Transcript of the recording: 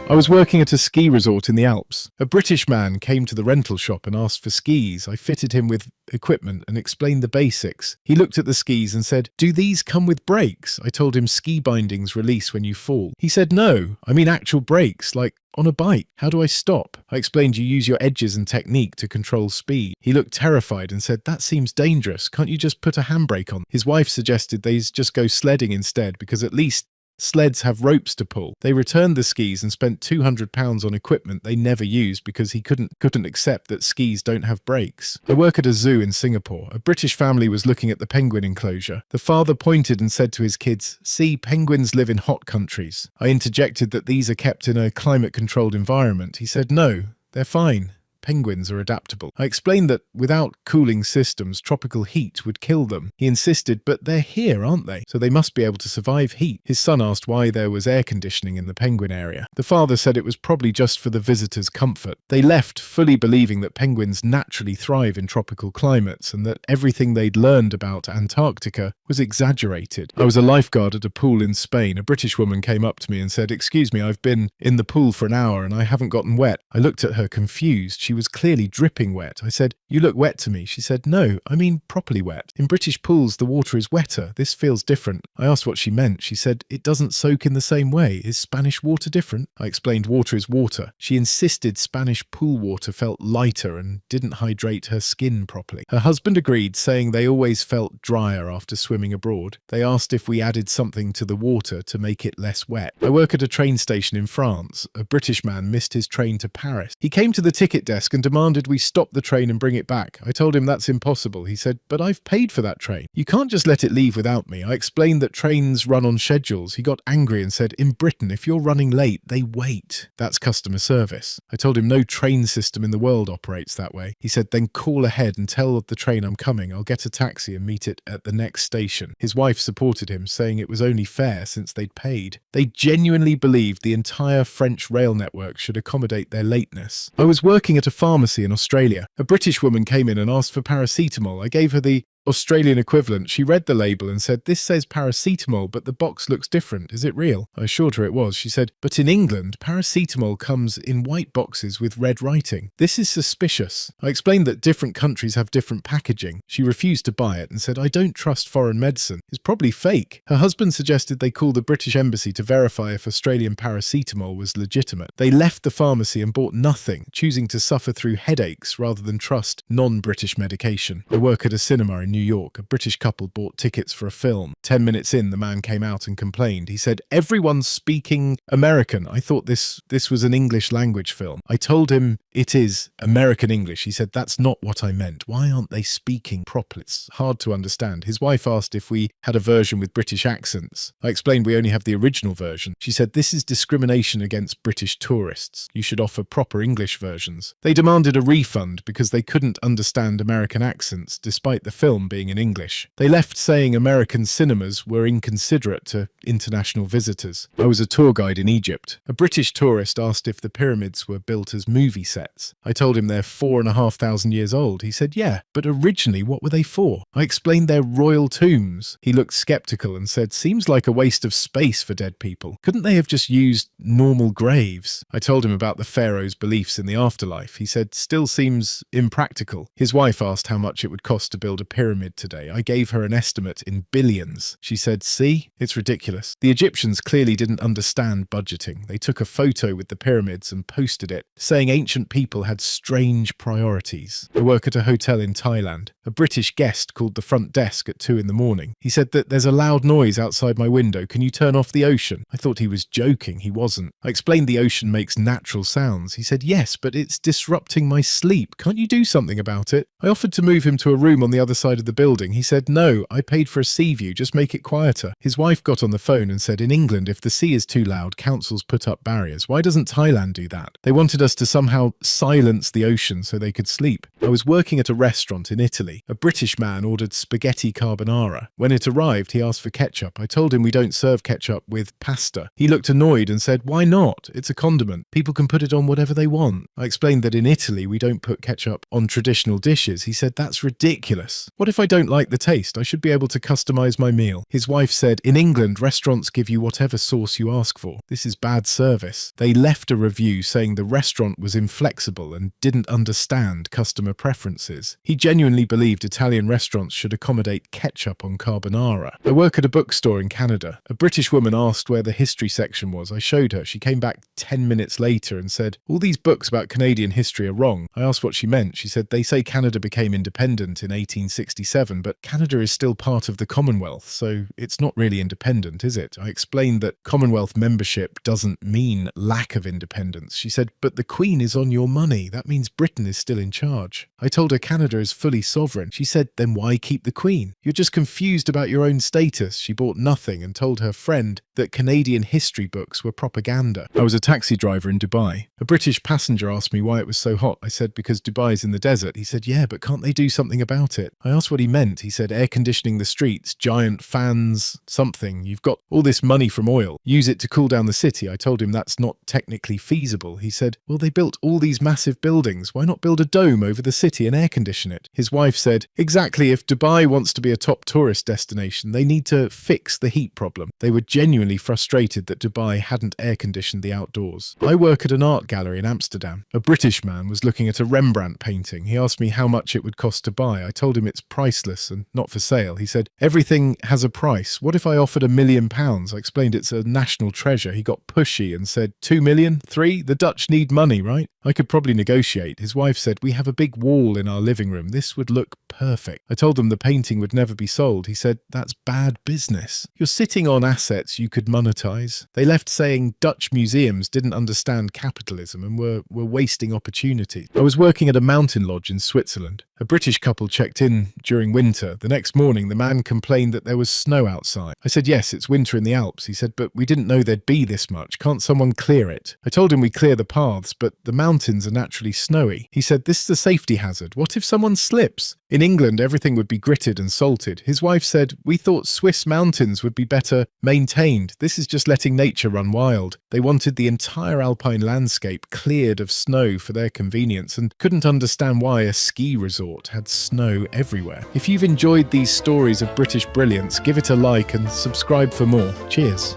I was working at a ski resort in the Alps. A British man came to the rental shop and asked for skis. I fitted him with equipment and explained the basics. He looked at the skis and said, "Do these come with brakes?" I told him ski bindings release when you fall. He said, "No, I mean actual brakes, like on a bike. How do I stop?" I explained you use your edges and technique to control speed. He looked terrified and said, "That seems dangerous. Can't you just put a handbrake on?" His wife suggested they just go sledding instead because at least sleds have ropes to pull. They returned the skis and spent £200 on equipment they never used because he couldn't accept that skis don't have brakes. I work at a zoo in Singapore. A British family was looking at the penguin enclosure. The father pointed and said to his kids, "See, penguins live in hot countries." I interjected that these are kept in a climate-controlled environment. He said, "No, they're fine. Penguins are adaptable." I explained that without cooling systems, tropical heat would kill them. He insisted, "But they're here, aren't they? So they must be able to survive heat." His son asked why there was air conditioning in the penguin area. The father said it was probably just for the visitors' comfort. They left fully believing that penguins naturally thrive in tropical climates and that everything they'd learned about Antarctica was exaggerated. I was a lifeguard at a pool in Spain. A British woman came up to me and said, "Excuse me, I've been in the pool for an hour and I haven't gotten wet." I looked at her confused. She was clearly dripping wet. I said, "You look wet to me." She said, "No, I mean properly wet. In British pools, the water is wetter. This feels different." I asked what she meant. She said, "It doesn't soak in the same way. Is Spanish water different?" I explained water is water. She insisted Spanish pool water felt lighter and didn't hydrate her skin properly. Her husband agreed, saying they always felt drier after swimming abroad. They asked if we added something to the water to make it less wet. I work at a train station in France. A British man missed his train to Paris. He came to the ticket desk and demanded we stop the train and bring it back. I told him that's impossible. He said, "But I've paid for that train. You can't just let it leave without me." I explained that trains run on schedules. He got angry and said, "In Britain, if you're running late, they wait. That's customer service." I told him no train system in the world operates that way. He said, "Then call ahead and tell the train I'm coming. I'll get a taxi and meet it at the next station." His wife supported him, saying it was only fair since they'd paid. They genuinely believed the entire French rail network should accommodate their lateness. I was working at a pharmacy in Australia. A British woman came in and asked for paracetamol. I gave her the Australian equivalent. She read the label and said, "This says paracetamol, but the box looks different. Is it real?" I assured her it was. She said, "But in England, paracetamol comes in white boxes with red writing. This is suspicious." I explained that different countries have different packaging. She refused to buy it and said, "I don't trust foreign medicine. It's probably fake." Her husband suggested they call the British embassy to verify if Australian paracetamol was legitimate. They left the pharmacy and bought nothing, choosing to suffer through headaches rather than trust non-British medication. I work at a cinema in New York. A British couple bought tickets for a film. 10 minutes in, the man came out and complained. He said, "Everyone's speaking American. I thought this was an English language film." I told him it is American English. He said, "That's not what I meant. Why aren't they speaking properly? It's hard to understand." His wife asked if we had a version with British accents. I explained we only have the original version. She said, "This is discrimination against British tourists. You should offer proper English versions." They demanded a refund because they couldn't understand American accents despite the film being in English. They left saying American cinemas were inconsiderate to international visitors. I was a tour guide in Egypt. A British tourist asked if the pyramids were built as movie sets. I told him they're 4,500 years old. He said, "Yeah, but originally what were they for?" I explained they're royal tombs. He looked skeptical and said, "Seems like a waste of space for dead people. Couldn't they have just used normal graves?" I told him about the pharaoh's beliefs in the afterlife. He said, "Still seems impractical." His wife asked how much it would cost to build a pyramid today. I gave her an estimate in billions. She said, "See, it's ridiculous." The Egyptians clearly didn't understand budgeting. They took a photo with the pyramids and posted it, saying ancient people had strange priorities. I work at a hotel in Thailand. A British guest called the front desk at 2 in the morning. He said that there's a loud noise outside my window. Can you turn off the ocean? I thought he was joking. He wasn't. I explained the ocean makes natural sounds. He said, "Yes, but it's disrupting my sleep. Can't you do something about it?" I offered to move him to a room on the other side of the building. He said, "No, I paid for a sea view, just make it quieter." His wife got on the phone and said, "In England, if the sea is too loud, councils put up barriers. Why doesn't Thailand do that?" They wanted us to somehow silence the ocean so they could sleep. I was working at a restaurant in Italy. day. A British man ordered spaghetti carbonara. When it arrived, he asked for ketchup. I told him we don't serve ketchup with pasta. He looked annoyed and said, "Why not? It's a condiment. People can put it on whatever they want." I explained that in Italy, we don't put ketchup on traditional dishes. He said, "That's ridiculous. What if I don't like the taste? I should be able to customize my meal." His wife said, "In England, restaurants give you whatever sauce you ask for. This is bad service." They left a review saying the restaurant was inflexible and didn't understand customer preferences. He genuinely believed Italian restaurants should accommodate ketchup on carbonara. I work at a bookstore in Canada. A British woman asked where the history section was. I showed her. She came back 10 minutes later and said, "All these books about Canadian history are wrong." I asked what she meant. She said, "They say Canada became independent in 1867, but Canada is still part of the Commonwealth, so it's not really independent, is it?" I explained that Commonwealth membership doesn't mean lack of independence. She said, "But the Queen is on your money. That means Britain is still in charge." I told her Canada is fully sovereign. She said, "Then why keep the Queen? You're just confused about your own status." She bought nothing and told her friend that Canadian history books were propaganda. I was a taxi driver in Dubai. A British passenger asked me why it was so hot. I said, "Because Dubai is in the desert." He said, "Yeah, but can't they do something about it?" I asked what he meant. He said, "Air conditioning the streets, giant fans, something. You've got all this money from oil. Use it to cool down the city." I told him that's not technically feasible. He said, "Well, they built all these massive buildings. Why not build a dome over the city and air condition it?" His wife said, "Exactly, if Dubai wants to be a top tourist destination, they need to fix the heat problem." They were genuinely frustrated that Dubai hadn't air conditioned the outdoors. I work at an art gallery in Amsterdam. A British man was looking at a Rembrandt painting. He asked me how much it would cost to buy. I told him it's priceless and not for sale. He said, "Everything has a price. What if I offered £1 million?" I explained it's a national treasure. He got pushy and said, 2 million? 3? The Dutch need money, right? I could probably negotiate. His wife said, "We have a big wall in our living room. This would look perfect." I told him the painting would never be sold. He said, "That's bad business. You're sitting on assets you could monetize." They left saying Dutch museums didn't understand capitalism and were wasting opportunities. I was working at a mountain lodge in Switzerland. A British couple checked in during winter. The next morning, the man complained that there was snow outside. I said, "Yes, it's winter in the Alps." He said, "But we didn't know there'd be this much. Can't someone clear it?" I told him we clear the paths, but the mountains are naturally snowy. He said, "This is a safety hazard. What if someone slips?" In England, everything would be gritted and salted. His wife said, "We thought Swiss mountains would be better maintained. This is just letting nature run wild." They wanted the entire alpine landscape cleared of snow for their convenience and couldn't understand why a ski resort had snow everywhere. If you've enjoyed these stories of British brilliance, give it a like and subscribe for more. Cheers.